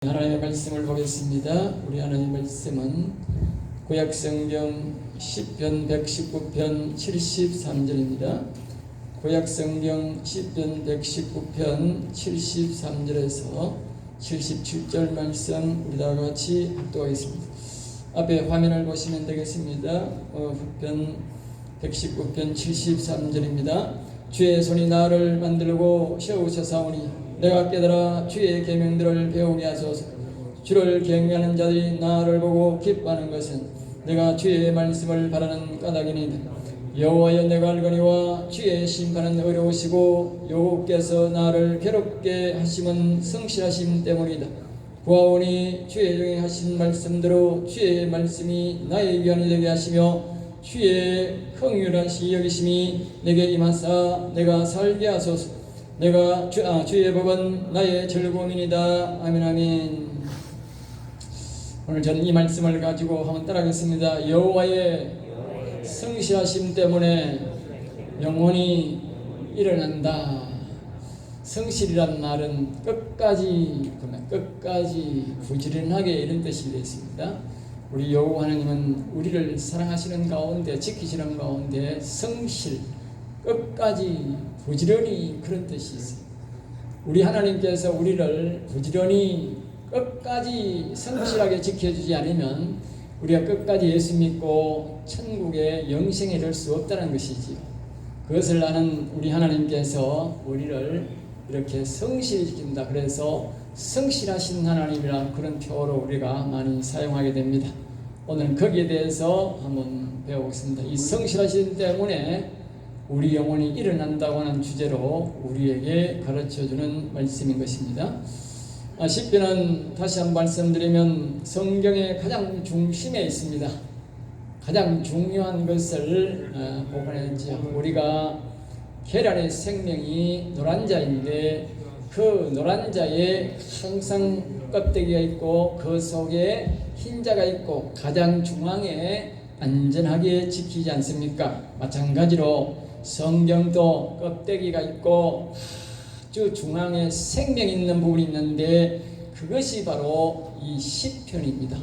하나님의 말씀을 보겠습니다. 우리 하나님의 말씀은 구약성경 10편 119편 73절입니다. 구약성경 10편 119편 73절에서 77절 말씀 우리 다 같이 합독하겠습니다. 앞에 화면을 보시면 되겠습니다. 편 119편 73절입니다. 주의 손이 나를 만들고 세우셨사오니 내가 깨달아 주의 계명들을 배우게 하소서. 주를 경외하는 자들이 나를 보고 기뻐하는 것은 내가 주의 말씀을 바라는 까닭이니이다. 여호와여, 내가 알거니와 주의 심판은 어려우시고 여호와께서 나를 괴롭게 하심은 성실하심 때문이다. 보아오니 주의 종이 하신 말씀대로 주의 말씀이 나의 위안이 되게 하시며 주의 긍휼하신 여기심이 내게 임하사 내가 살게 하소서. 내가 주의 법은 나의 즐거움이니이다. 아멘. 아멘. 오늘 저는 이 말씀을 가지고 한번 따라하겠습니다. 여호와의 성실하심 때문에 영혼이 일어난다. 성실이란 말은 끝까지 부지런하게 이런 뜻이 되어 있습니다. 우리 여호와 하나님은 우리를 사랑하시는 가운데, 지키시는 가운데 성실, 끝까지 부지런히, 그런 뜻이 있어요. 우리 하나님께서 우리를 부지런히 끝까지 성실하게 지켜주지 않으면 우리가 끝까지 예수 믿고 천국의 영생에 이를 수 없다는 것이지요. 그것을 아는 우리 하나님께서 우리를 이렇게 성실히 지킨다. 그래서 성실하신 하나님이란 그런 표어로 우리가 많이 사용하게 됩니다. 오늘은 거기에 대해서 한번 배워보겠습니다. 이 성실하신 때문에 우리 영혼이 일어난다고 하는 주제로 우리에게 가르쳐주는 말씀인 것입니다. 시편은 다시 한번 말씀드리면 성경의 가장 중심에 있습니다. 가장 중요한 것을 보관했지요. 우리가 계란의 생명이 노란자인데 그 노란자에 항상 껍데기가 있고 그 속에 흰자가 있고 가장 중앙에 안전하게 지키지 않습니까? 마찬가지로 성경도 껍데기가 있고 아주 중앙에 생명 있는 부분이 있는데 그것이 바로 이 시편입니다.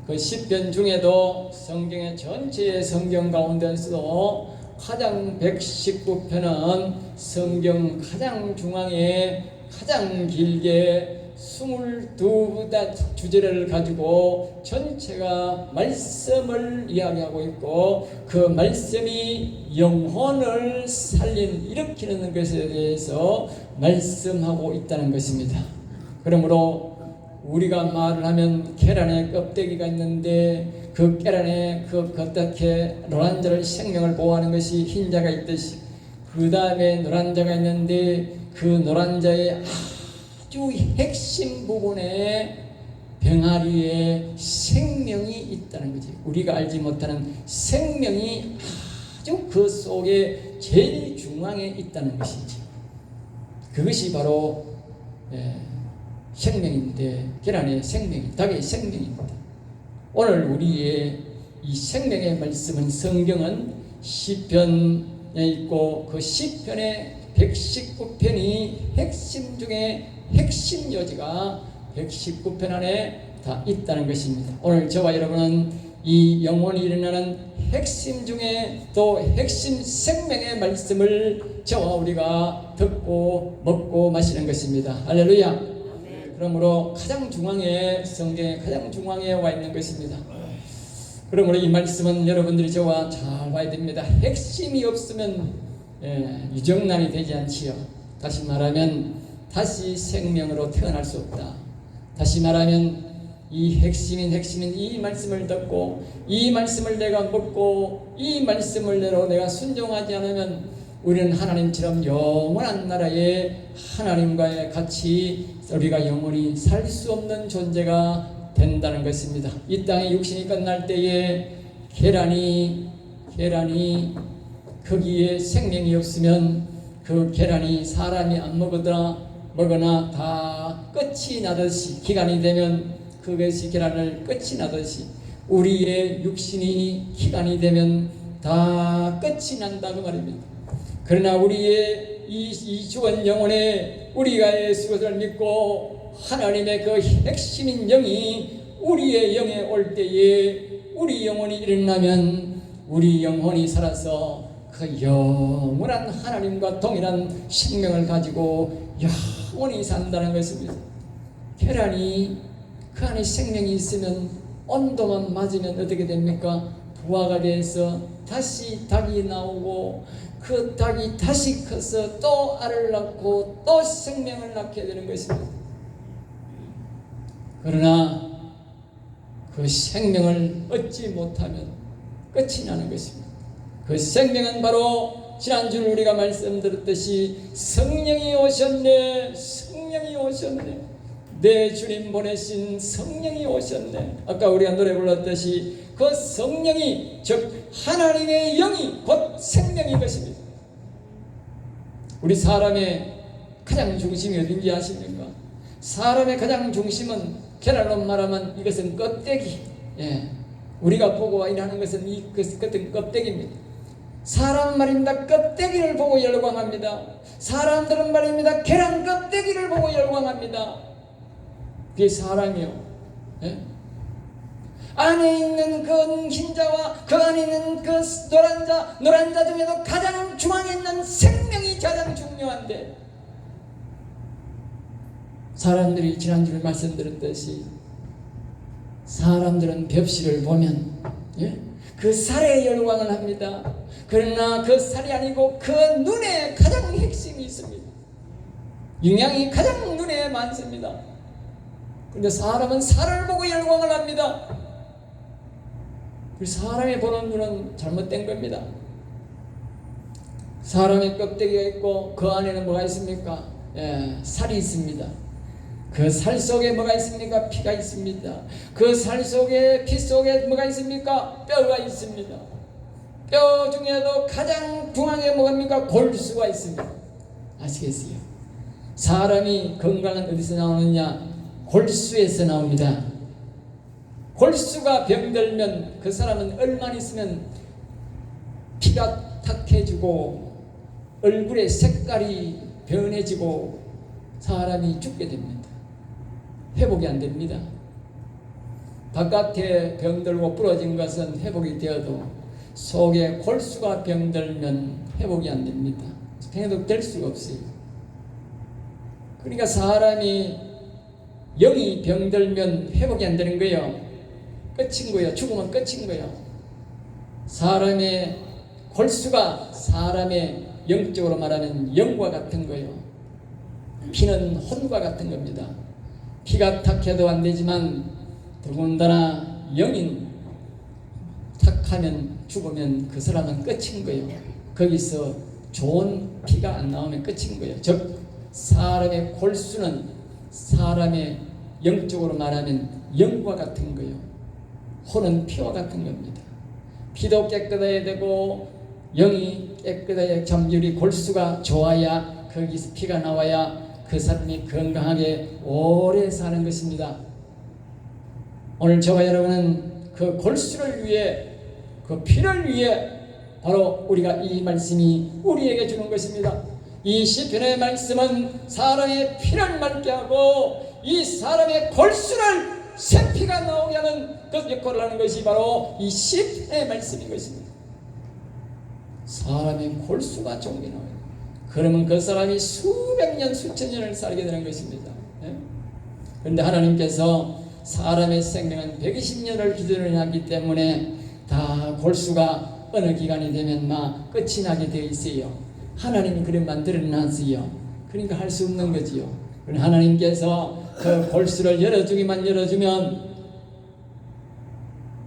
그 시편 중에도 성경의 전체의 성경 가운데서도 가장 119편은 성경 가장 중앙에 가장 길게 22 주제를 가지고 전체가 말씀을 이야기하고 있고 그 말씀이 영혼을 일으키는 것에 대해서 말씀하고 있다는 것입니다. 그러므로 우리가 말을 하면 계란에 껍데기가 있는데 그 계란에 겉에 노란자를 생명을 보호하는 것이 흰자가 있듯이 그 다음에 노란자가 있는데 그 노란자에 아주 핵심 부분에 병아리에 생명이 있다는 거지. 우리가 알지 못하는 생명이 아주 그 속에 제일 중앙에 있다는 것이지. 그것이 바로 생명인데, 계란의 생명이, 닭의 생명입니다. 오늘 우리의 이 생명의 말씀은 성경은 시편에 있고 그 시편의 119편이 핵심 중에 핵심 요지가 119편 안에 다 있다는 것입니다. 오늘 저와 여러분은 이 영혼이 일어나는 핵심 중에 또 핵심 생명의 말씀을 저와 우리가 듣고 먹고 마시는 것입니다. 할렐루야. 그러므로 가장 중앙에, 성경의 가장 중앙에 와 있는 것입니다. 그러므로 이 말씀은 여러분들이 저와 잘 봐야 됩니다. 핵심이 없으면 유정란이 되지 않지요. 다시 말하면 다시 생명으로 태어날 수 없다. 다시 말하면 이 핵심인 이 말씀을 듣고 이 말씀을 내가 먹고 이 말씀을 내가 순종하지 않으면 우리는 하나님처럼 영원한 나라에 하나님과의 같이 우리가 영원히 살 수 없는 존재가 된다는 것입니다. 이 땅에 육신이 끝날 때에 계란이 거기에 생명이 없으면 그 계란이 사람이 안 먹거나 다 끝이 나듯이 기간이 되면 그것이 계란을 끝이 나듯이 우리의 육신이 기간이 되면 다 끝이 난다고 말입니다. 그러나 우리의 이 주원 영혼에 우리가 예수를 믿고 하나님의 그 핵심인 영이 우리의 영에 올 때에 우리 영혼이 일어나면 우리 영혼이 살아서 그 영원한 하나님과 동일한 생명을 가지고 영원히 산다는 것입니다. 계란이 그 안에 생명이 있으면 온도만 맞으면 어떻게 됩니까? 부화가 돼서 다시 닭이 나오고 그 닭이 다시 커서 또 알을 낳고 또 생명을 낳게 되는 것입니다. 그러나 그 생명을 얻지 못하면 끝이 나는 것입니다. 그 생명은 바로 지난주 우리가 말씀드렸듯이 성령이 오셨네, 성령이 오셨네, 내 주님 보내신 성령이 오셨네. 아까 우리가 노래 불렀듯이 그 성령이 즉 하나님의 영이 곧 생명인 것입니다. 우리 사람의 가장 중심이 어딘지 아십니까? 사람의 가장 중심은 계란로 말하면 이것은 껍데기. 우리가 보고 일하는 것은 이 같은 껍데기입니다. 사람 말입니다. 껍데기를 보고 열광합니다. 사람들은 말입니다. 계란 껍데기를 보고 열광합니다. 그게 사람이요. 안에 있는 그 흰자와 그 안에 있는 그 노란 자 중에도 가장 중앙에 있는 생명이 가장 중요한데, 사람들이 지난주에 말씀드렸듯이 사람들은 벽시를 보면 그 살에 열광을 합니다. 그러나 그 살이 아니고 그 눈에 가장 핵심이 있습니다. 영양이 가장 눈에 많습니다. 그런데 사람은 살을 보고 열광을 합니다. 사람이 보는 눈은 잘못된 겁니다. 사람의 껍데기가 있고 그 안에는 뭐가 있습니까? 살이 있습니다. 그 살 속에 뭐가 있습니까? 피가 있습니다. 그 살 속에 피 속에 뭐가 있습니까? 뼈가 있습니다. 뼈 중에도 가장 중앙에 뭐입니까? 골수가 있습니다. 아시겠어요? 사람이 건강은 어디서 나오느냐? 골수에서 나옵니다. 골수가 병들면 그 사람은 얼마나 있으면 피가 탁해지고 얼굴의 색깔이 변해지고 사람이 죽게 됩니다. 회복이 안 됩니다. 바깥에 병들고 부러진 것은 회복이 되어도 속에 골수가 병들면 회복이 안 됩니다. 회복될 수가 없어요. 그러니까 사람이 영이 병들면 회복이 안 되는 거예요. 끝인 거예요. 죽으면 끝인 거예요. 사람의 골수가 사람의 영적으로 말하면 영과 같은 거예요. 피는 혼과 같은 겁니다. 피가 탁해도 안 되지만 더군다나 영인 탁하면 죽으면 그 사람은 끝인 거예요. 거기서 좋은 피가 안 나오면 끝인 거예요. 즉 사람의 골수는 사람의 영적으로 말하면 영과 같은 거예요. 혼은 피와 같은 겁니다. 피도 깨끗해야 되고 영이 깨끗해야 점유리 골수가 좋아야 거기서 피가 나와야 그 사람이 건강하게 오래 사는 것입니다. 오늘 저와 여러분은 그 골수를 위해 그 피를 위해 바로 우리가 이 말씀이 우리에게 주는 것입니다. 이 시편의 말씀은 사람의 피를 맑게 하고 이 사람의 골수를 새 피가 나오게 하는 그 역할을 하는 것이 바로 이 시편의 말씀인 것입니다. 사람의 골수가 좋은 게 나와요. 그러면 그 사람이 수백 년 수천 년을 살게 되는 것입니다. 그런데 하나님께서 사람의 생명은 120년을 기준으로 하기 때문에 다 골수가 어느 기간이 되면 끝이 나게 되어 있어요. 하나님이 그래 만들어놨어요. 그러니까 할 수 없는 거지요. 하나님께서 그 골수를 열어주면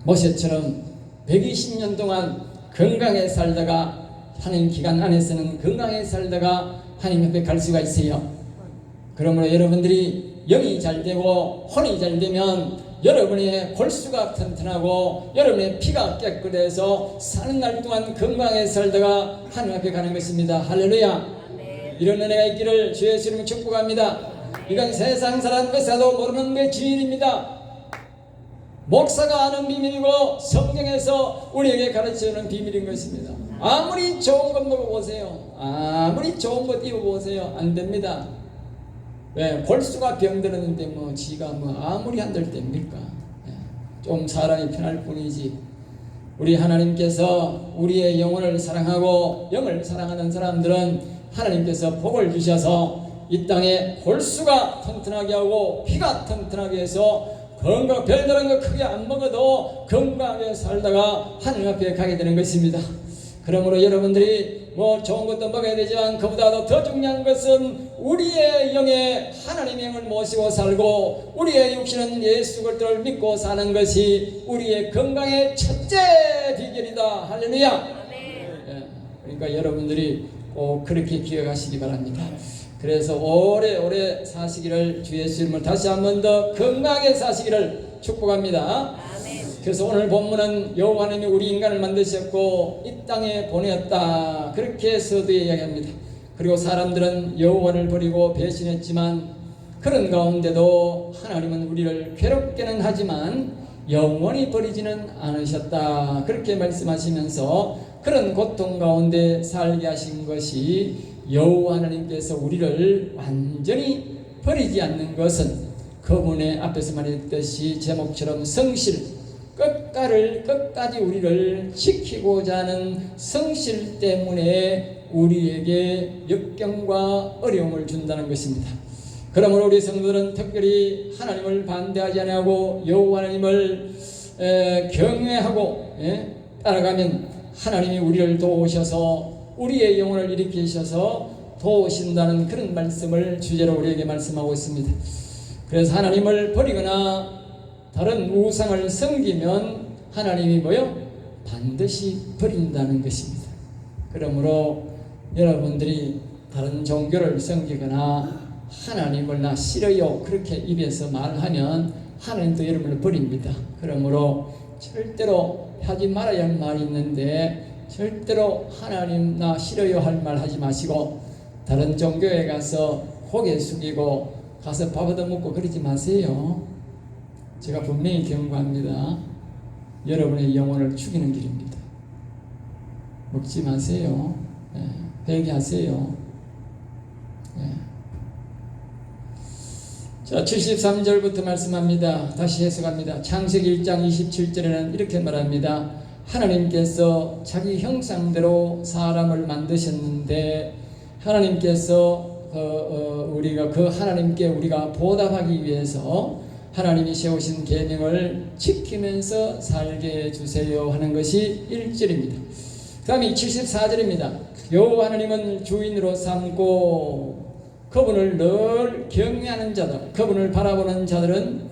모세처럼 120년 동안 건강에 살다가 하나님 기간 안에서는 건강에 살다가 하나님 옆에 갈 수가 있어요. 그러므로 여러분들이 영이 잘 되고 혼이 잘 되면 여러분의 골수가 튼튼하고 여러분의 피가 깨끗해서 사는 날 동안 건강에 살다가 하나님 앞에 가는 것입니다. 할렐루야. 이런 은혜가 있기를 주의 이름으로 축복합니다. 이건 세상 사람 의사도 모르는 게 비밀입니다. 목사가 아는 비밀이고 성경에서 우리에게 가르쳐주는 비밀인 것입니다. 아무리 좋은 것 먹어보세요. 아무리 좋은 것 입어보세요. 안 됩니다. 왜 골수가 병들었는데 뭐 지가 뭐 아무리 한들 됩니까? 좀 사람이 편할 뿐이지. 우리 하나님께서 우리의 영혼을 사랑하고 영을 사랑하는 사람들은 하나님께서 복을 주셔서 이 땅에 골수가 튼튼하게 하고 피가 튼튼하게 해서 건강 별다른 거 크게 안 먹어도 건강하게 살다가 하늘 앞에 가게 되는 것입니다. 그러므로 여러분들이 뭐 좋은 것도 먹어야 되지만 그보다도 더 중요한 것은 우리의 영에 하나님의 영을 모시고 살고 우리의 육신은 예수 그리스도를 믿고 사는 것이 우리의 건강의 첫째 비결이다. 할렐루야. 예, 그러니까 여러분들이 꼭 그렇게 기억하시기 바랍니다. 그래서 오래오래 사시기를 주 예수님을 다시 한 번 더 건강하게 사시기를 축복합니다. 그래서 오늘 본문은 여호와 하나님이 우리 인간을 만드셨고 이 땅에 보내었다. 그렇게 서두에 이야기합니다. 그리고 사람들은 여호와를 버리고 배신했지만 그런 가운데도 하나님은 우리를 괴롭게는 하지만 영원히 버리지는 않으셨다. 그렇게 말씀하시면서 그런 고통 가운데 살게 하신 것이 여호와 하나님께서 우리를 완전히 버리지 않는 것은 그분의 앞에서 말했듯이 제목처럼 성실 끝까지 우리를 지키고자 하는 성실 때문에 우리에게 역경과 어려움을 준다는 것입니다. 그러므로 우리 성도들은 특별히 하나님을 반대하지 않고 여호와 하나님을 경외하고 따라가면 하나님이 우리를 도우셔서 우리의 영혼을 일으키셔서 도우신다는 그런 말씀을 주제로 우리에게 말씀하고 있습니다. 그래서 하나님을 버리거나 다른 우상을 섬기면 하나님이 뭐요? 반드시 버린다는 것입니다. 그러므로 여러분들이 다른 종교를 섬기거나 하나님을 나 싫어요 그렇게 입에서 말하면 하나님도 여러분을 버립니다. 그러므로 절대로 하지 말아야 할 말이 있는데 절대로 하나님 나 싫어요 할 말 하지 마시고 다른 종교에 가서 고개 숙이고 가서 밥 얻어먹고 그러지 마세요. 제가 분명히 경고합니다. 여러분의 영혼을 죽이는 길입니다. 먹지 마세요. 회개하세요. 자, 73절부터 말씀합니다. 다시 해석합니다. 창세기 1장 27절에는 이렇게 말합니다. 하나님께서 자기 형상대로 사람을 만드셨는데 하나님께서 우리가 그 하나님께 우리가 보답하기 위해서 하나님이 세우신 계명을 지키면서 살게 해주세요 하는 것이 1절입니다. 그 다음에 74절입니다. 여호와 하나님은 주인으로 삼고 그분을 늘 경외하는 자들, 그분을 바라보는 자들은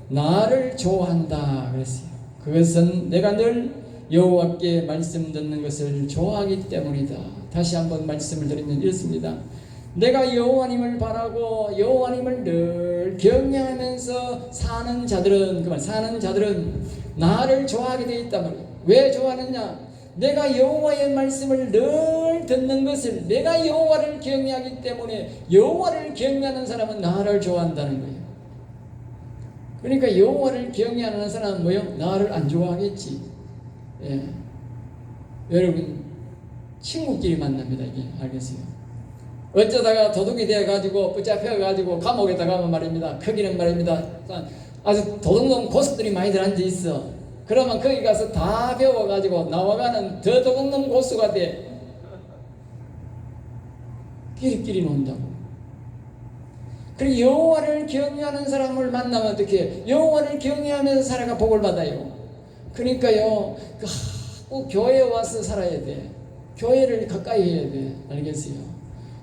나를 좋아한다 그랬어요. 그것은 내가 늘 여호와께 말씀 듣는 것을 좋아하기 때문이다. 다시 한번 말씀을 드리면 이렇습니다. 내가 여호와님을 바라고 여호와님을 늘 경외하면서 사는 자들은 나를 좋아하게 되어 있단 말이에요. 왜 좋아하느냐? 내가 여호와의 말씀을 늘 듣는 것을 내가 여호와를 경외하기 때문에 여호와를 경외하는 사람은 나를 좋아한다는 거예요. 그러니까 여호와를 경외하는 사람은 뭐요? 나를 안 좋아하겠지. 예. 여러분 친구끼리 만납니다. 이게 알겠어요? 어쩌다가 도둑이 되어가지고 붙잡혀가지고 감옥에다 가면 말입니다. 거기는 말입니다. 아주 도둑놈 고수들이 많이들 앉아있어. 그러면 거기 가서 다 배워가지고 나와가는 더 도둑놈 고수가 돼. 끼리끼리 논다고. 그리고 여호와를 경외하는 사람을 만나면 어떻게 해요? 여호와를 경외하면서 살아가 복을 받아요. 그러니까요, 꼭 교회에 와서 살아야 돼. 교회를 가까이 해야 돼. 알겠어요?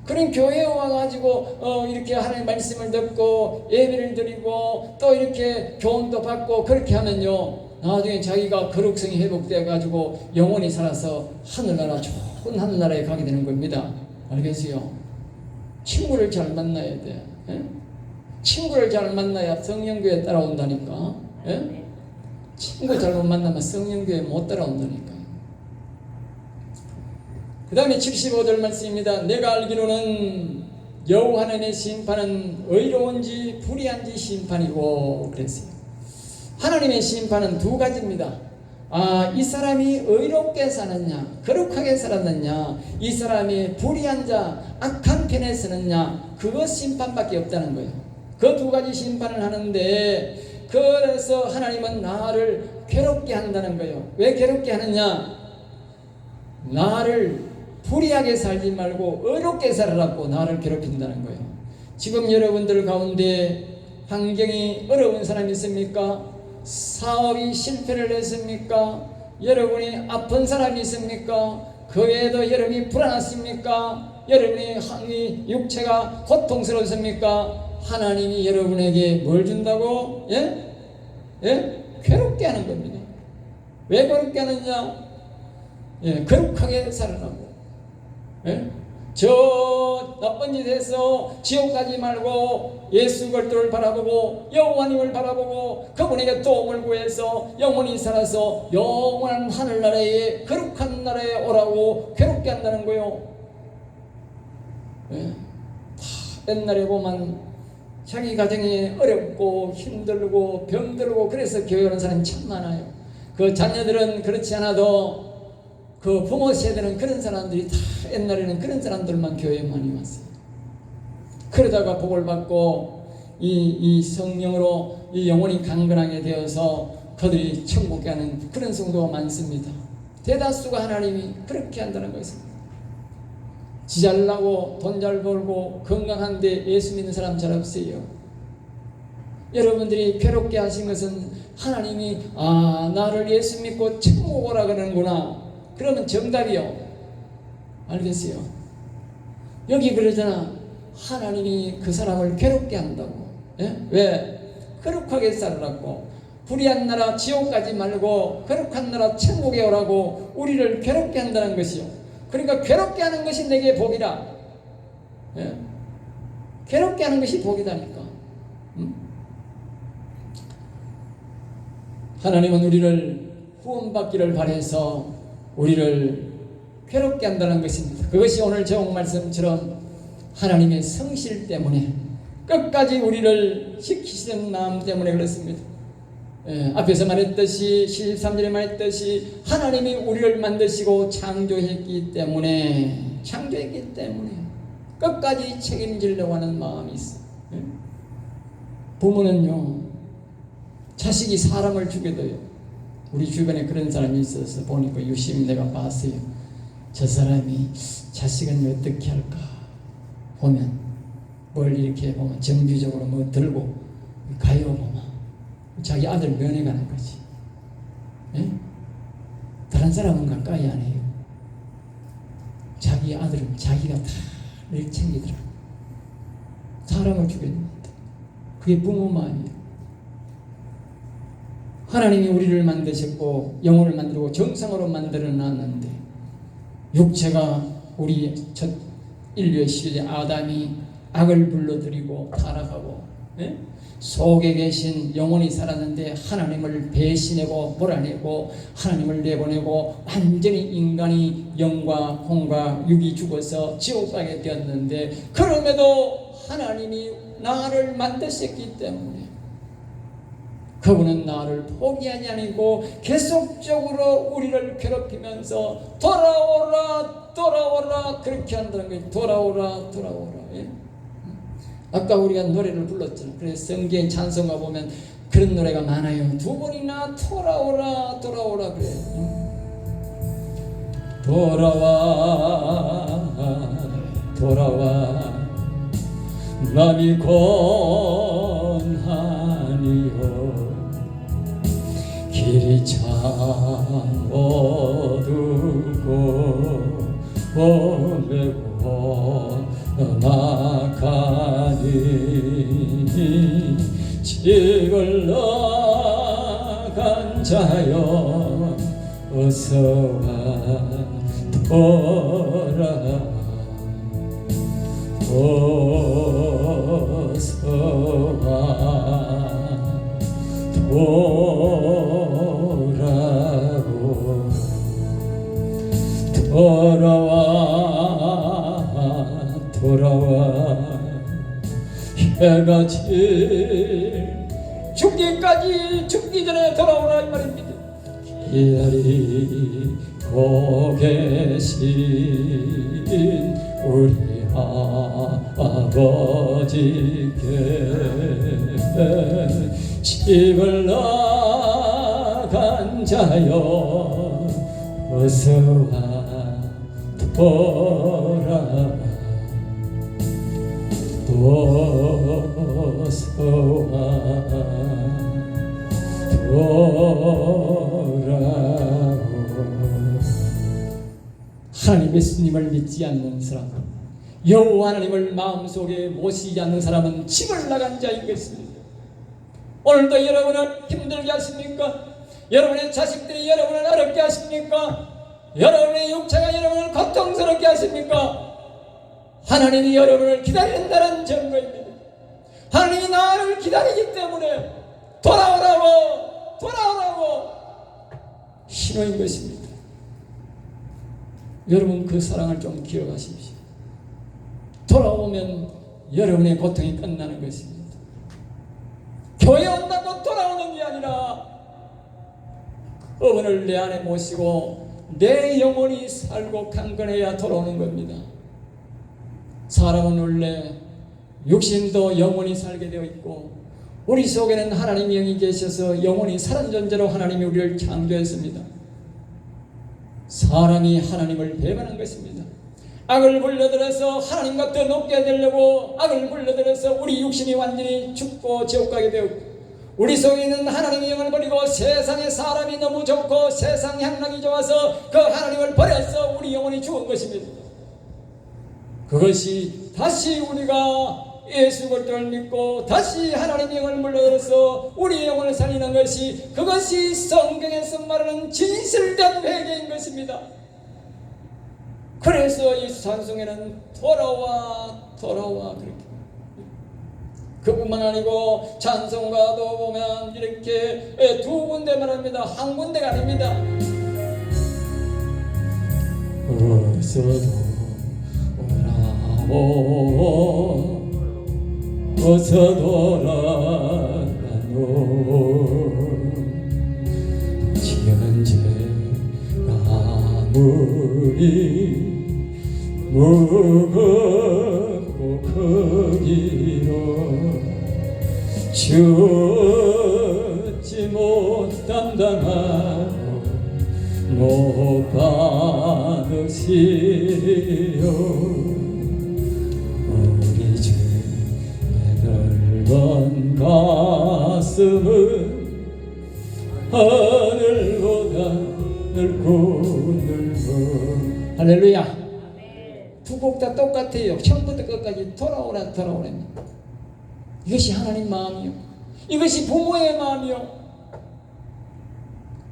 그런 교회에 와가지고 이렇게 하나님의 말씀을 듣고 예배를 드리고 또 이렇게 교훈도 받고 그렇게 하면요 나중에 자기가 거룩성이 회복되어가지고 영원히 살아서 하늘나라 좋은 하늘나라에 가게 되는 겁니다. 알겠어요? 친구를 잘 만나야 돼. 예? 친구를 잘 만나야 성령교회 따라온다니까. 예? 친구 잘못 만나면 성령교회 못 따라온다니까. 그 다음에 75절 말씀입니다. 내가 알기로는 여호와 하나님의 심판은 의로운지 불의한지 심판이고 그랬어요. 하나님의 심판은 두 가지입니다. 이 사람이 의롭게 사느냐, 거룩하게 살았느냐, 이 사람이 불의한 자, 악한 편에 서느냐, 그거 심판밖에 없다는 거예요. 그 두 가지 심판을 하는데, 그래서 하나님은 나를 괴롭게 한다는 거예요. 왜 괴롭게 하느냐? 나를 불의하게 살지 말고 의롭게 살아라고 나를 괴롭힌다는 거예요. 지금 여러분들 가운데 환경이 어려운 사람이 있습니까? 사업이 실패를 했습니까? 여러분이 아픈 사람이 있습니까? 그 외에도 여러분이 불안하십니까? 여러분이 육체가 고통스럽습니까? 하나님이 여러분에게 뭘 준다고? 괴롭게 하는 겁니다. 왜 괴롭게 하느냐? 거룩하게 살아라고. 저 나쁜 짓에서 지옥 가지 말고 예수 그리스도를 바라보고 여호와님을 바라보고 그분에게 도움을 구해서 영원히 살아서 영원한 하늘나라에 거룩한 나라에 오라고 괴롭게 한다는 거요. 옛날에 보면 자기 가정이 어렵고 힘들고 병들고 그래서 교회 오는 사람이 참 많아요. 그 자녀들은 그렇지 않아도 그 부모 세대는 그런 사람들이 다 옛날에는 그런 사람들만 교회에 많이 왔어요. 그러다가 복을 받고 이 성령으로 이 영혼이 강건하게 되어서 그들이 천국에 가는 그런 성도가 많습니다. 대다수가 하나님이 그렇게 한다는 것입니다. 지 잘나고 돈 잘 벌고 건강한데 예수 믿는 사람 잘 없어요. 여러분들이 괴롭게 하신 것은 하나님이 나를 예수 믿고 천국 오라 그러는구나. 그러면 정답이요. 알겠어요? 여기 그러잖아. 하나님이 그 사람을 괴롭게 한다고. 왜? 거룩하게 살아라고. 불의한 나라 지옥 가지 말고 거룩한 나라 천국에 오라고 우리를 괴롭게 한다는 것이요. 그러니까 괴롭게 하는 것이 내게 복이라. 괴롭게 하는 것이 복이다니까. 하나님은 우리를 구원받기를 바라서 우리를 괴롭게 한다는 것입니다. 그것이 오늘 제목 말씀처럼 하나님의 성실 때문에 끝까지 우리를 지키시는 마음 때문에 그렇습니다. 앞에서 말했듯이 13절에 말했듯이 하나님이 우리를 만드시고 창조했기 때문에 끝까지 책임지려고 하는 마음이 있어요. 부모는요, 자식이 사람을 죽여도요, 우리 주변에 그런 사람이 있어서 보니까 유심히 내가 봤어요. 저 사람이 자식은 어떻게 할까 보면 뭘 이렇게 보면 정규적으로 뭐 들고 가요 보면 자기 아들 면회가는 거지. 다른 사람은 가까이 안 해요. 자기 아들은 자기가 다 늘 챙기더라. 사람을 죽였는데 그게 부모 마음이에요. 하나님이 우리를 만드셨고 영혼을 만들고 정상으로 만들어 놨는데 육체가 우리 첫 인류의 시대 아담이 악을 불러들이고 타락하고 속에 계신 영혼이 살았는데 하나님을 배신하고 몰아내고 하나님을 내보내고 완전히 인간이 영과 혼과 육이 죽어서 지옥 가게 되었는데 그럼에도 하나님이 나를 만드셨기 때문에 그분은 나를 포기하지 아니고 계속적으로 우리를 괴롭히면서 돌아오라 그렇게 한다는 거예요. 돌아오라. 아까 우리가 노래를 불렀잖아요. 그래서 성경 찬송가 보면 그런 노래가 많아요. 두 번이나 돌아오라 그래. 돌아와 남이 권하니요 길이 참 어두고 험하고 막하니 집을 나간 자여 어서와 돌아와 해가 죽기 전에 돌아오라 이 말입니다. 기다리고 계신 우리 아버지께 집을 나간 자여 어서와 돌아와 돌아와. 하나님 예수님을 믿지 않는 사람, 여호와 하나님을 마음속에 모시지 않는 사람은 집을 나간 자인 것입니다. 오늘도 여러분을 힘들게 하십니까? 여러분의 자식들이 여러분을 어렵게 하십니까? 여러분의 육체가 여러분을 고통스럽게 하십니까? 하나님이 여러분을 기다린다는 증거입니다. 하나님이 나를 기다리기 때문에 돌아오라고 신호인 것입니다. 여러분 그 사랑을 좀 기억하십시오. 돌아오면 여러분의 고통이 끝나는 것입니다. 교회 온다고 돌아오는 게 아니라 그분을 내 안에 모시고 내 영혼이 살고 강건해야 돌아오는 겁니다. 사람은 원래 육신도 영혼이 살게 되어 있고 우리 속에는 하나님의 영이 계셔서 영혼이 사는 존재로 하나님이 우리를 창조했습니다. 사람이 하나님을 배반한 것입니다. 악을 불러들여서 하나님과 더 높게 되려고 악을 불러들여서 우리 육신이 완전히 죽고 지옥 가게 되었고 우리 속에 있는 하나님의 영을 버리고 세상의 사람이 너무 좋고 세상 향락이 좋아서 그 하나님을 버려서 우리 영혼이 죽은 것입니다. 그것이 다시 우리가 예수 그리스도를 믿고 다시 하나님의 영을 불러들여서 우리의 영혼을 살리는 것이 그것이 성경에서 말하는 진실된 회개인 것입니다. 그래서 이 찬송에는 돌아와 그렇게 그뿐만 아니고 찬송가도 보면 이렇게 두 군데만 합니다. 한 군데가 아닙니다. 어서 돌아가노 지연제가 아무리 무겁고 크기로 주지 못담당하고 못 받으시려 우리 주의 넓은 가슴은 하늘보다 넓고 할렐루야. 두 곡 다 똑같아요. 처음부터 끝까지 돌아오라. 이것이 하나님 마음이요. 이것이 부모의 마음이요.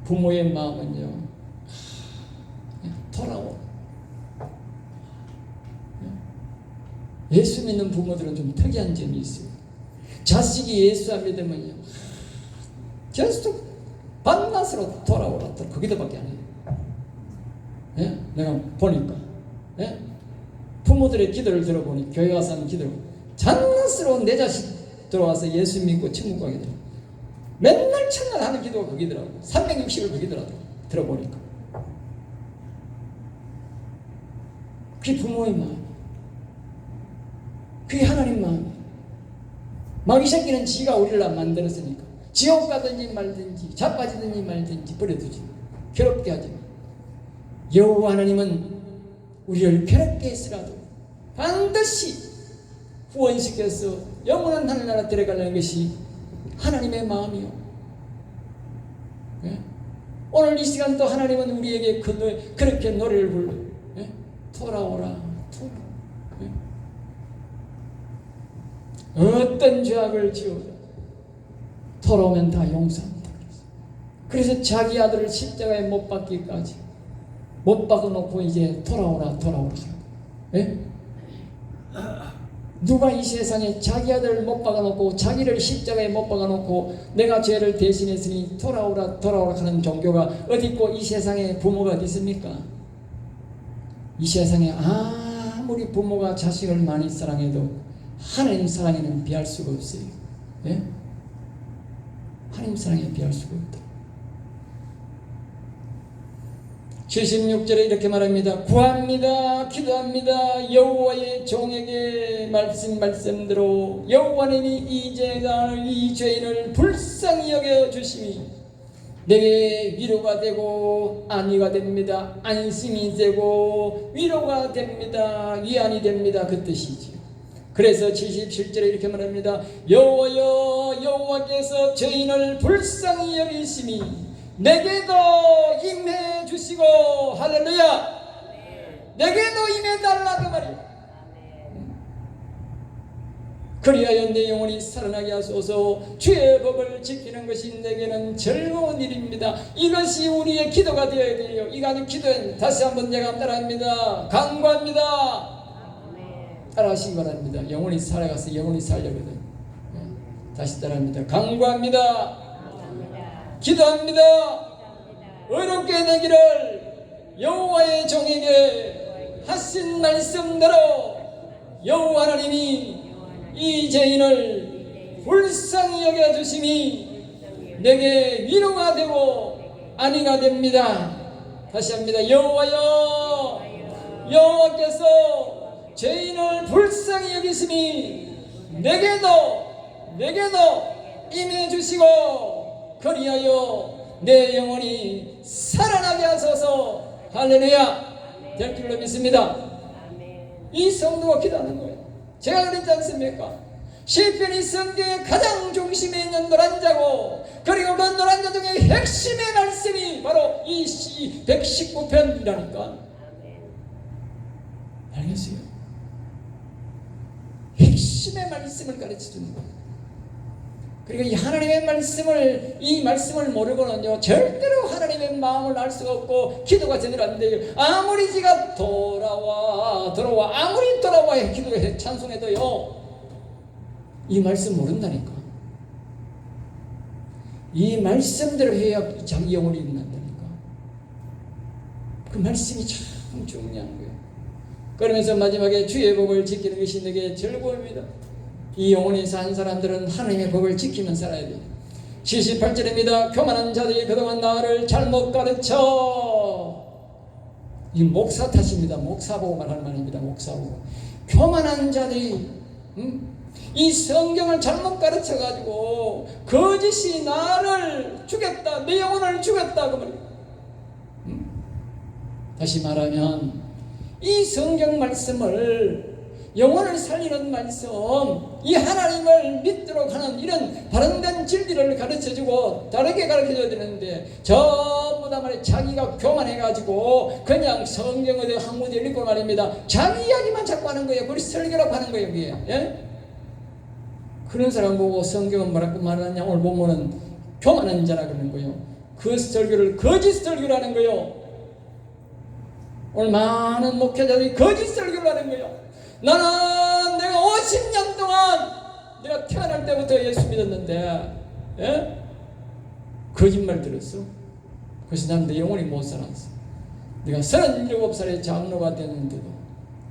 부모의 마음은요, 돌아오. 예수 믿는 부모들은 좀 특이한 점이 있어요. 자식이 예수 안 믿으면요, 계속 밤낮으로 돌아오라. 그 기도밖에 안 해요. 예? 내가 보니까, 예? 부모들의 기도를 들어보니, 교회 와서 하는 기도를 잔나스러운 내 자식 들어와서 예수 믿고 천국 가게 돼요. 맨날 첫날 하는 기도가 그기더라고요. 360을 그기더라고요. 들어보니까. 그게 부모의 마음, 그게 하나님 마음. 마귀 새끼는 지가 우리를 만들었으니까 지옥 가든지 말든지 자빠지든지 말든지 버려두지, 괴롭게 하지 마. 여호와 하나님은 우리를 괴롭게 했으라도 반드시 후원시켜서 영원한 하늘나라 데려가려는 것이 하나님의 마음이요. 예? 오늘 이 시간도 하나님은 우리에게 그렇게 노래를 불러. 예? 돌아오라. 예? 어떤 죄악을 지어도 돌아오면 다 용서한다. 그래서 자기 아들을 십자가에 못 박기까지 못 박아놓고 이제 돌아오라. 예? 누가 이 세상에 자기 아들을 못 박아놓고 자기를 십자가에 못 박아놓고 내가 죄를 대신했으니 돌아오라 하는 종교가 어디 있고, 이 세상에 부모가 어디 있습니까? 이 세상에 아무리 부모가 자식을 많이 사랑해도 하나님 사랑에는 비할 수가 없어요. 예? 하나님 사랑에 비할 수가 없다. 76절에 이렇게 말합니다. 구합니다. 기도합니다. 여호와의 종에게 말씀대로 여호와는 이 죄인을 불쌍히 여겨 주심이 내게 위로가 되고 안위가 됩니다. 안심이 되고 위로가 됩니다. 위안이 됩니다. 그 뜻이지요. 그래서 77절에 이렇게 말합니다. 여호와여, 여호와께서 죄인을 불쌍히 여기심이 내게도 임해 주시고, 할렐루야, 내게도 임해 달라 그 말이야. 그리하여 내 영혼이 살아나게 하소서. 주의 법을 지키는 것이 내게는 즐거운 일입니다. 이것이 우리의 기도가 되어야 돼요. 이거 아주 기도는 다시 한번 제가 따라합니다. 간구합니다. 따라하시기 바랍니다. 영혼이 살아가서 영혼이 살려거든. 다시 따라합니다. 간구합니다. 기도합니다. 의롭게 되기를 여호와의 종에게 하신 말씀대로 여호와 하나님이 이 죄인을 불쌍히 여겨주심이 내게 위로가 되고 안위가 됩니다. 다시 합니다. 여호와여, 여호와께서 죄인을 불쌍히 여기심이 내게도 임해 주시고 그리하여 내 영혼이 살아나게 하소서. 할렐루야. 될 줄로 믿습니다. 이 성도가 기도하는 거예요. 제가 그랬지 않습니까? 시편이 성경의 가장 중심에 있는 노란자고, 그리고 그 노란자 중에 핵심의 말씀이 바로 이 119편이라니까. 알겠어요? 핵심의 말씀을 가르쳐주는 거예요. 그리고 이 하나님의 말씀을, 이 말씀을 모르고는요 절대로 하나님의 마음을 알 수가 없고 기도가 제대로 안 돼요. 아무리 지가 돌아와 아무리 돌아와야 기도해 찬송해도요 이 말씀 모른다니까. 이 말씀대로 해야 자기 영혼이 일어난다니까. 그 말씀이 참 중요한 거예요. 그러면서 마지막에 주의 법을 지키는 것이 내게 즐거움이다. 이 영혼에서 한 사람들은 하나님의 법을 지키면 살아야 돼요. 78절입니다. 교만한 자들이 그동안 나를 잘못 가르쳐. 이 목사 탓입니다. 목사 보고 말하는 말입니다. 목사 보고. 교만한 자들이 이 성경을 잘못 가르쳐가지고 거짓이 나를 죽였다, 내 영혼을 죽였다 그 말이에요. 다시 말하면 이 성경 말씀을, 영혼을 살리는 말씀, 이 하나님을 믿도록 하는 이런 바른된 진리를 가르쳐주고 다르게 가르쳐줘야 되는데 전부 다 말이야 자기가 교만해가지고 그냥 성경의 한 구절 읽고 말입니다. 자기 이야기만 자꾸 하는 거예요. 그걸 설교라고 하는 거예요. 그게. 예? 그런 사람 보고 성경은 뭐라고 말하냐, 오늘 보면은 교만한 자라 그러는 거예요. 그 설교를 거짓 설교라는 거예요. 오늘 많은 목회자들이 거짓 설교를 하는 거예요. 나는 내가 50년 동안 내가 태어날 때부터 예수 믿었는데, 예? 거짓말 들었어. 그래서 난 내 영혼이 못 살았어. 내가 37살에 장로가 됐는데도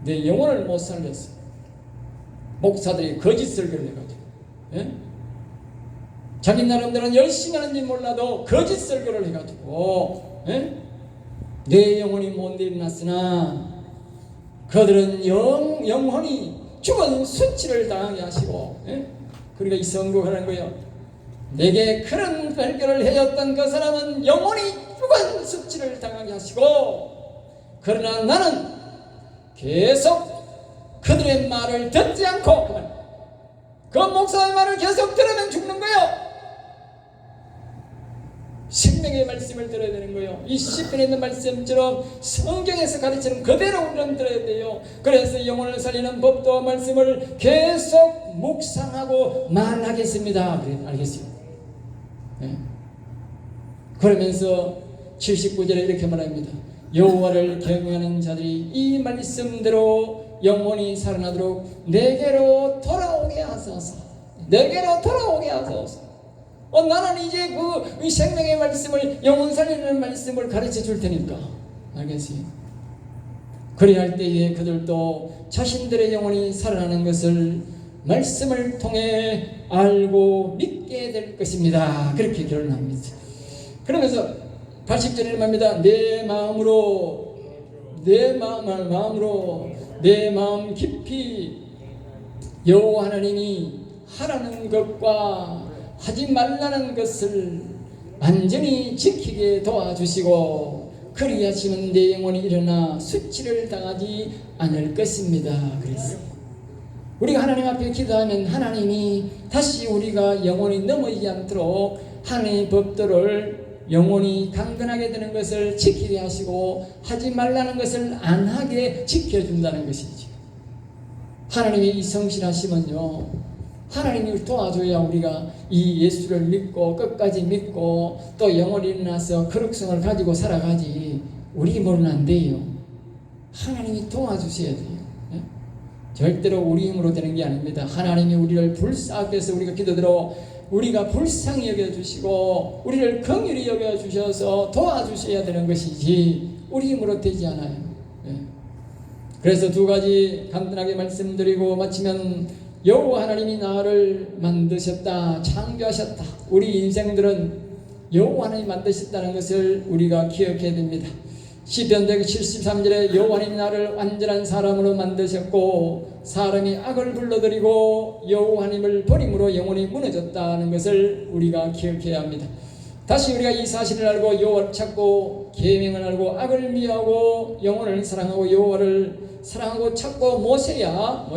내 영혼을 못 살렸어. 목사들이 거짓 설교를 해가지고, 예? 자기 나름대로 열심히 하는지 몰라도 거짓 설교를 해가지고, 예? 내 영혼이 못 일어났으나 그들은 영혼이 죽은 수치를 당하게 하시고, 예? 그러니까 이 성도가 하는 거예요. 내게 그런 발견을 해줬던 그 사람은 영혼이 죽은 수치를 당하게 하시고, 그러나 나는 계속 그들의 말을 듣지 않고 그 목사의 말을 계속 들으면 죽는 거예요. 생명의 말씀을 들어야 되는 거예요. 이 시편에 있는 말씀처럼 성경에서 가르치는 그대로 우리는 들어야 돼요. 그래서 영혼을 살리는 법도와 말씀을 계속 묵상하고 말하겠습니다. 알겠어요? 네. 그러면서 79절에 이렇게 말합니다. 여호와를 경외하는 자들이 이 말씀대로 영혼이 살아나도록 내게로 돌아오게 하소서. 내게로 돌아오게 하소서. 나는 이제 이 생명의 말씀을, 영혼 살리는 말씀을 가르쳐 줄 테니까. 알겠어요? 그래야 할 때에 그들도 자신들의 영혼이 살아나는 것을 말씀을 통해 알고 믿게 될 것입니다. 그렇게 결론합니다. 그러면서 80절에 말합니다. 내 마음으로 내 마음으로 내 마음 깊이 여호와 하나님이 하라는 것과 하지 말라는 것을 완전히 지키게 도와주시고 그리하시면 내 영혼이 일어나 수치를 당하지 않을 것입니다. 그랬어요. 우리가 하나님 앞에 기도하면 하나님이 다시 우리가 영혼이 넘어지지 않도록 하나님의 법도를 영혼이 강건하게 되는 것을 지키게 하시고 하지 말라는 것을 안 하게 지켜준다는 것이죠. 하나님의 이 성실하심은요, 하나님이 도와줘야 우리가 이 예수를 믿고 끝까지 믿고 또 영혼이 일어나서 거룩성을 가지고 살아가지 우리 힘으로는 안 돼요. 하나님이 도와주셔야 돼요. 절대로 우리 힘으로 되는 게 아닙니다. 하나님이 우리를 불쌍하게 해서 우리가 기도대로 우리가 불쌍히 여겨주시고 우리를 긍휼히 여겨주셔서 도와주셔야 되는 것이지 우리 힘으로 되지 않아요. 그래서 두 가지 간단하게 말씀드리고 마치면, 여호와 하나님이 나를 만드셨다, 창조하셨다. 우리 인생들은 여호와 하나님이 만드셨다는 것을 우리가 기억해야 됩니다. 시편 173절에 여호와 하나님이 나를 완전한 사람으로 만드셨고 사람이 악을 불러들이고 여호와 하나님을 버림으로 영혼이 무너졌다는 것을 우리가 기억해야 합니다. 다시 우리가 이 사실을 알고 여호와를 찾고 계명을 알고 악을 미워하고 영혼을 사랑하고 여호와를 사랑하고 찾고 모세야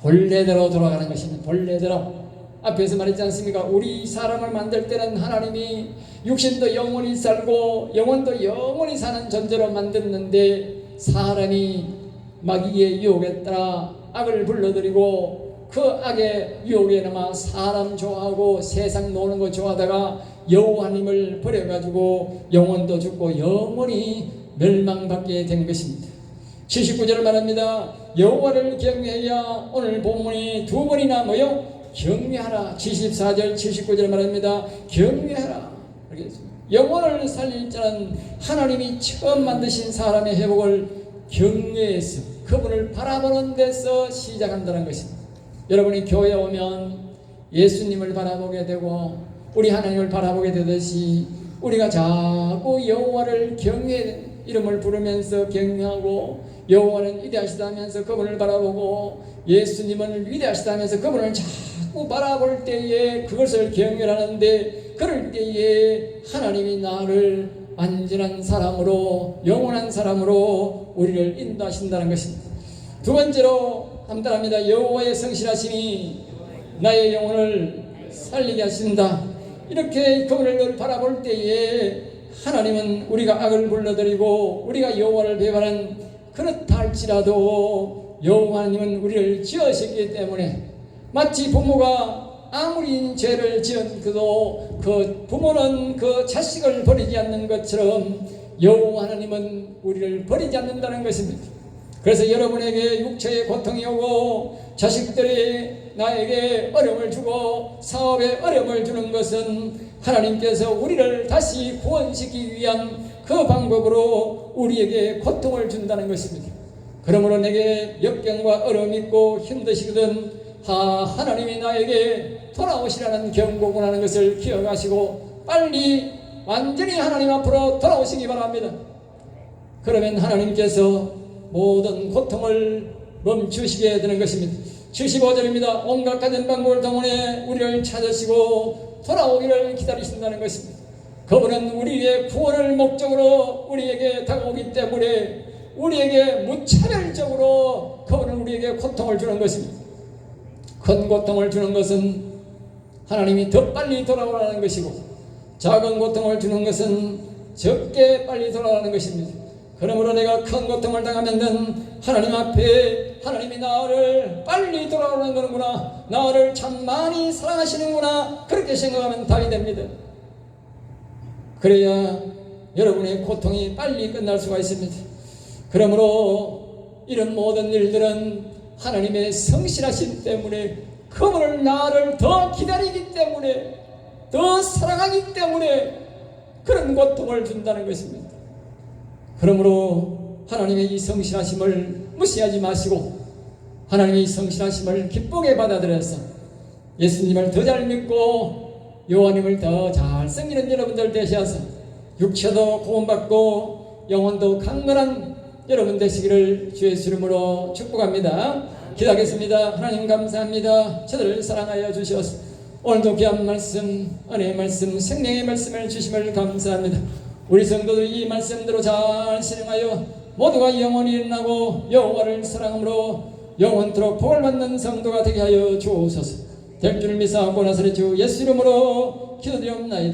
본래대로 돌아가는 것입니다. 본래대로. 앞에서 말했지 않습니까? 우리 사람을 만들 때는 하나님이 육신도 영원히 살고 영혼도 영원히 사는 존재로 만들었는데 사람이 마귀의 유혹에 따라 악을 불러들이고 그 악의 유혹에 남아 사람 좋아하고 세상 노는 거 좋아하다가 여호와 하나님을 버려가지고 영혼도 죽고 영원히 멸망받게 된 것입니다. 79절을 말합니다. 여호와를 경외해야, 오늘 본문이 두 번이나 경외하라. 74절 79절 말합니다. 경외하라. 영혼을 살릴 자는 하나님이 처음 만드신 사람의 회복을 경외해서 그분을 바라보는 데서 시작한다는 것입니다. 여러분이 교회에 오면 예수님을 바라보게 되고 우리 하나님을 바라보게 되듯이 우리가 자꾸 여호와를 이름을 부르면서 경외하고 여호와는 위대하시다면서 그분을 바라보고 예수님은 위대하시다면서 그분을 자꾸 바라볼 때에 그것을 경외하는데, 그럴 때에 하나님이 나를 완전한 사람으로 영원한 사람으로 우리를 인도하신다는 것입니다. 두 번째로 함께합니다. 여호와의 성실하심이 나의 영혼을 살리게 하신다. 이렇게 그분을 바라볼 때에 하나님은 우리가 악을 불러들이고 우리가 여호와를 배반한 그렇다 할지라도 여호와 하나님은 우리를 지으셨기 때문에, 마치 부모가 아무리 죄를 지었어도 그 부모는 그 자식을 버리지 않는 것처럼 여호와 하나님은 우리를 버리지 않는다는 것입니다. 그래서 여러분에게 육체의 고통이 오고 자식들이 나에게 어려움을 주고 사업에 어려움을 주는 것은 하나님께서 우리를 다시 구원시키기 위한 그 방법으로 우리에게 고통을 준다는 것입니다. 그러므로 내게 역경과 어려움이 있고 힘드시거든 하나님이 나에게 돌아오시라는 경고를 하는 것을 기억하시고 빨리 완전히 하나님 앞으로 돌아오시기 바랍니다. 그러면 하나님께서 모든 고통을 멈추시게 되는 것입니다. 75절입니다. 온갖 가진 방법을 동원해 우리를 찾으시고 돌아오기를 기다리신다는 것입니다. 그분은 우리의 구원을 목적으로 우리에게 다가오기 때문에 우리에게 무차별적으로 그분은 우리에게 고통을 주는 것입니다. 큰 고통을 주는 것은 하나님이 더 빨리 돌아오라는 것이고, 작은 고통을 주는 것은 적게 빨리 돌아오라는 것입니다. 그러므로 내가 큰 고통을 당하면 하나님 앞에 하나님이 나를 빨리 돌아오는 거구나, 나를 참 많이 사랑하시는구나, 그렇게 생각하면 답이 됩니다. 그래야 여러분의 고통이 빨리 끝날 수가 있습니다. 그러므로 이런 모든 일들은 하나님의 성실하심 때문에, 그분을 나를 더 기다리기 때문에, 더 사랑하기 때문에 그런 고통을 준다는 것입니다. 그러므로 하나님의 이 성실하심을 무시하지 마시고 하나님의 이 성실하심을 기쁘게 받아들여서 예수님을 더 잘 믿고 여호와님을 더 잘 섬기는 여러분들 되셔서 육체도 구원받고 영혼도 강건한 여러분 되시기를 주의 이름으로 축복합니다. 기도하겠습니다. 하나님 감사합니다. 저들을 사랑하여 주셔서 오늘도 귀한 말씀, 은혜의 말씀, 생명의 말씀을 주심을 감사합니다. 우리 성도들이 이 말씀대로 잘 실행하여 모두가 영원히 일어나고 여호와를 사랑함으로 영원토록 복을 받는 성도가 되게 하여 주옵소서. 될 줄 믿사옵고 나서리 주 예수 이름으로 기도드리옵나이다.